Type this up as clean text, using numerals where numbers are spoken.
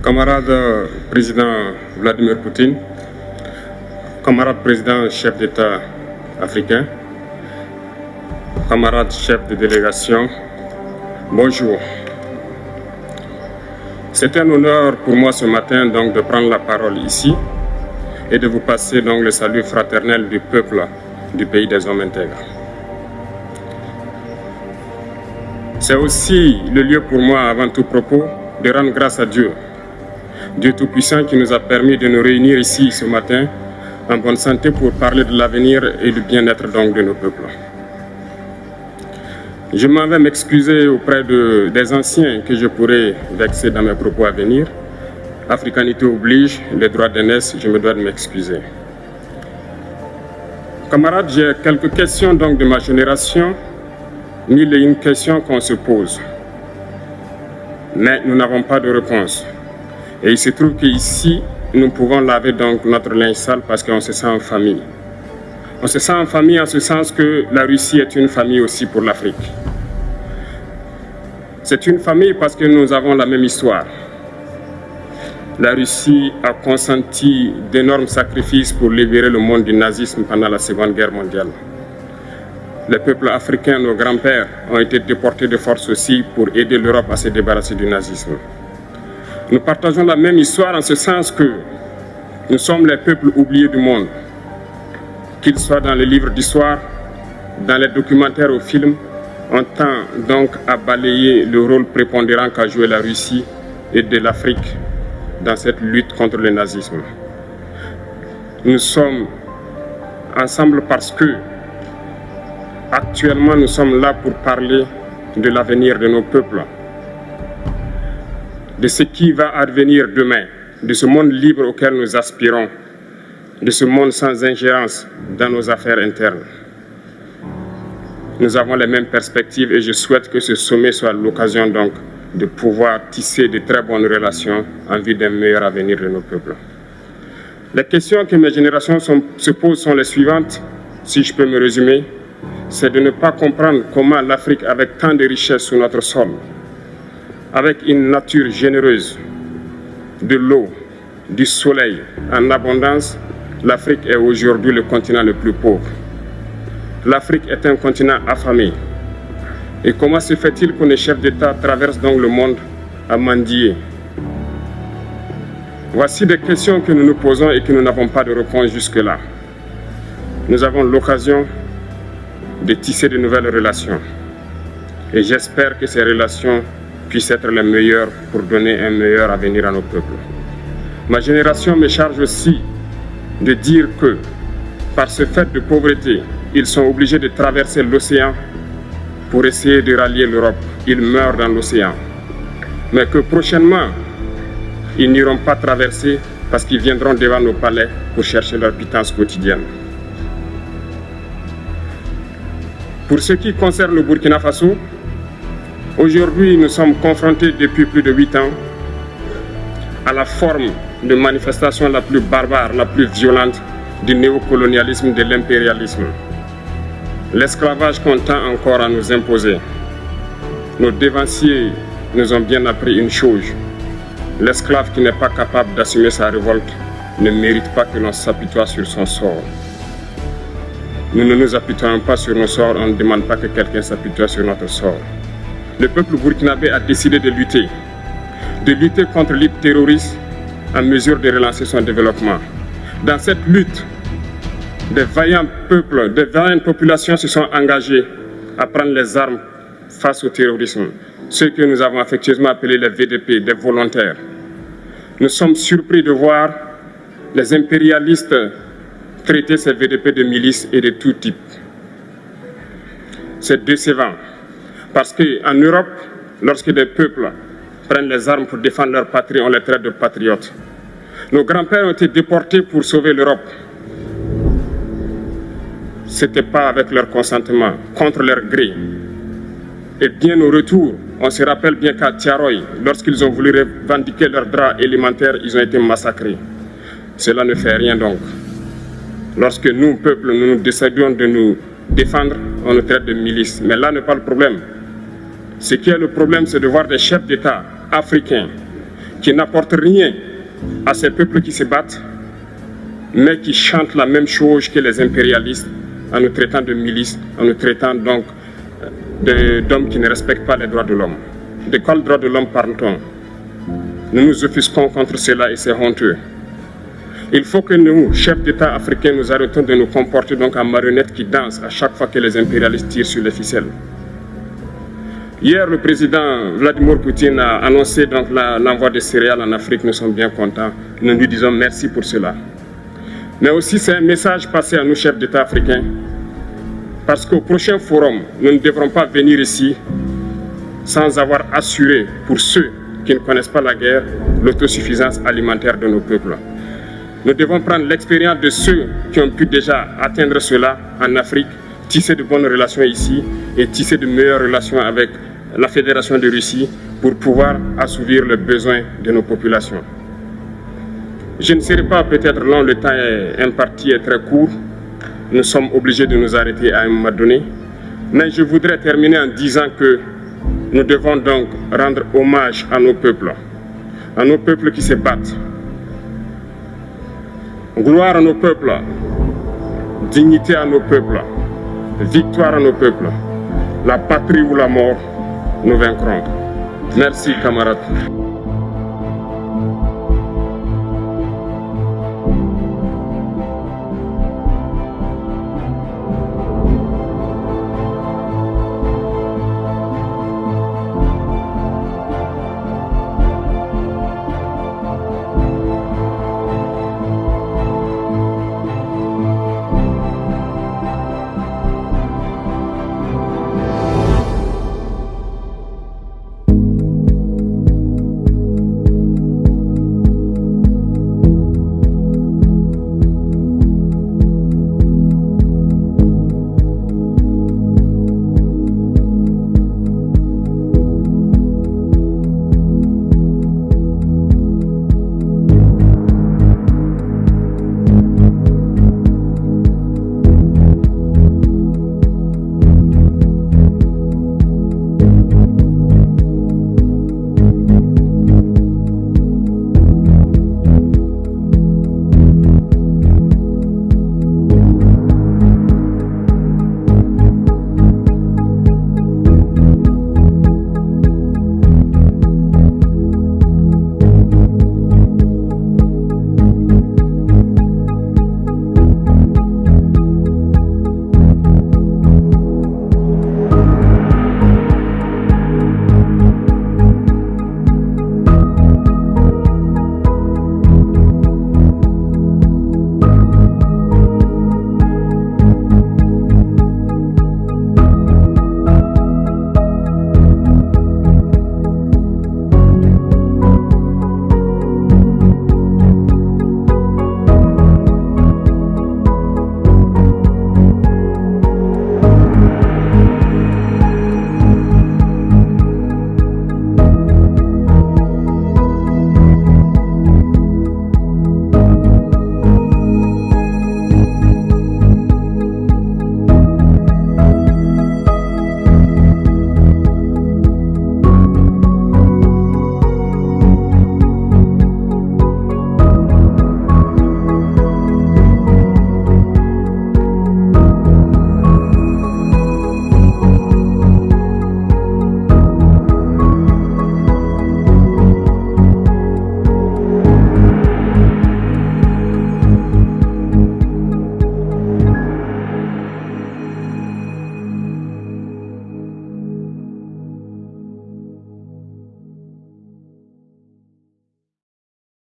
Camarade président Vladimir Poutine, camarade président chef d'État africain, camarade chef de délégation, bonjour. C'est un honneur pour moi ce matin donc de prendre la parole ici et de vous passer donc le salut fraternel du peuple du pays des hommes intègres. C'est aussi le lieu pour moi, avant tout propos, de rendre grâce à Dieu, Dieu Tout-Puissant qui nous a permis de nous réunir ici ce matin en bonne santé pour parler de l'avenir et du bien-être donc de nos peuples. Je m'en vais m'excuser auprès des anciens que je pourrais vexer dans mes propos à venir. Africanité oblige, les droits d'aînesse, je me dois de m'excuser. Camarades, j'ai quelques questions donc de ma génération, mille et une questions qu'on se pose. Mais nous n'avons pas de réponse. Et il se trouve qu'ici, nous pouvons laver donc notre linge sale parce qu'on se sent en famille. On se sent en famille en ce sens que la Russie est une famille aussi pour l'Afrique. C'est une famille parce que nous avons la même histoire. La Russie a consenti d'énormes sacrifices pour libérer le monde du nazisme pendant la Seconde Guerre mondiale. Les peuples africains, nos grands-pères, ont été déportés de force aussi pour aider l'Europe à se débarrasser du nazisme. Nous partageons la même histoire en ce sens que nous sommes les peuples oubliés du monde. Qu'ils soient dans les livres d'histoire, dans les documentaires ou films, on tend donc à balayer le rôle prépondérant qu'a joué la Russie et de l'Afrique dans cette lutte contre le nazisme. Nous sommes ensemble parce que actuellement nous sommes là pour parler de l'avenir de nos peuples, de ce qui va advenir demain, de ce monde libre auquel nous aspirons, de ce monde sans ingérence dans nos affaires internes. Nous avons les mêmes perspectives et je souhaite que ce sommet soit l'occasion donc de pouvoir tisser de très bonnes relations en vue d'un meilleur avenir de nos peuples. Les questions que mes générations se posent sont les suivantes, si je peux me résumer, c'est de ne pas comprendre comment l'Afrique, avec tant de richesses sous notre sol, avec une nature généreuse, de l'eau, du soleil en abondance, l'Afrique est aujourd'hui le continent le plus pauvre. L'Afrique est un continent affamé. Et comment se fait-il que les chefs d'État traversent donc le monde à mendier? Voici des questions que nous nous posons et que nous n'avons pas de réponse jusque-là. Nous avons l'occasion de tisser de nouvelles relations. Et j'espère que ces relations puissent être les meilleures pour donner un meilleur avenir à nos peuples. Ma génération me charge aussi de dire que, par ce fait de pauvreté, ils sont obligés de traverser l'océan pour essayer de rallier l'Europe. Ils meurent dans l'océan. Mais que prochainement, ils n'iront pas traverser parce qu'ils viendront devant nos palais pour chercher leur pitance quotidienne. Pour ce qui concerne le Burkina Faso, aujourd'hui nous sommes confrontés depuis plus de 8 ans à la forme de manifestation la plus barbare, la plus violente du néocolonialisme, de l'impérialisme. L'esclavage qu'on tend encore à nous imposer. Nos dévanciers nous ont bien appris une chose. L'esclave qui n'est pas capable d'assumer sa révolte ne mérite pas que l'on s'apitoie sur son sort. Nous ne nous apitoyons pas sur nos sorts, on ne demande pas que quelqu'un s'apitoie sur notre sort. Le peuple burkinabé a décidé de lutter contre l'île terroriste en mesure de relancer son développement. Dans cette lutte, des vaillants peuples, des vaillantes populations se sont engagées à prendre les armes face au terrorisme, ceux que nous avons affectueusement appelés les VDP, des volontaires. Nous sommes surpris de voir les impérialistes traiter ces VDP de milices et de tout type. C'est décevant, parce qu'en Europe, lorsque des peuples prennent les armes pour défendre leur patrie, on les traite de patriotes. Nos grands-pères ont été déportés pour sauver l'Europe. Ce n'était pas avec leur consentement, contre leur gré. Et bien au retour, on se rappelle bien qu'à Tiaroy, lorsqu'ils ont voulu revendiquer leurs droits élémentaires, ils ont été massacrés. Cela ne fait rien donc. Lorsque nous, peuple, nous décidons de nous défendre, on nous traite de milices. Mais là n'est pas le problème. Ce qui est le problème, c'est de voir des chefs d'État africains qui n'apportent rien à ces peuples qui se battent, mais qui chantent la même chose que les impérialistes en nous traitant de milices, en nous traitant donc d'hommes qui ne respectent pas les droits de l'homme. De quels droits de l'homme parle-t-on? Nous nous offusquons contre cela et c'est honteux. Il faut que nous, chefs d'État africains, nous arrêtons de nous comporter donc en marionnettes qui dansent à chaque fois que les impérialistes tirent sur les ficelles. Hier, le président Vladimir Poutine a annoncé donc l'envoi de céréales en Afrique. Nous sommes bien contents. Nous lui disons merci pour cela. Mais aussi, c'est un message passé à nous, chefs d'État africains, parce qu'au prochain forum, nous ne devrons pas venir ici sans avoir assuré, pour ceux qui ne connaissent pas la guerre, l'autosuffisance alimentaire de nos peuples. Nous devons prendre l'expérience de ceux qui ont pu déjà atteindre cela en Afrique, tisser de bonnes relations ici et tisser de meilleures relations avec la Fédération de Russie pour pouvoir assouvir les besoins de nos populations. Je ne serai pas peut-être long, le temps imparti est très court. Nous sommes obligés de nous arrêter à un moment donné. Mais je voudrais terminer en disant que nous devons donc rendre hommage à nos peuples qui se battent. Gloire à nos peuples, dignité à nos peuples, victoire à nos peuples. La patrie ou la mort, nous vaincrons. Merci, camarades.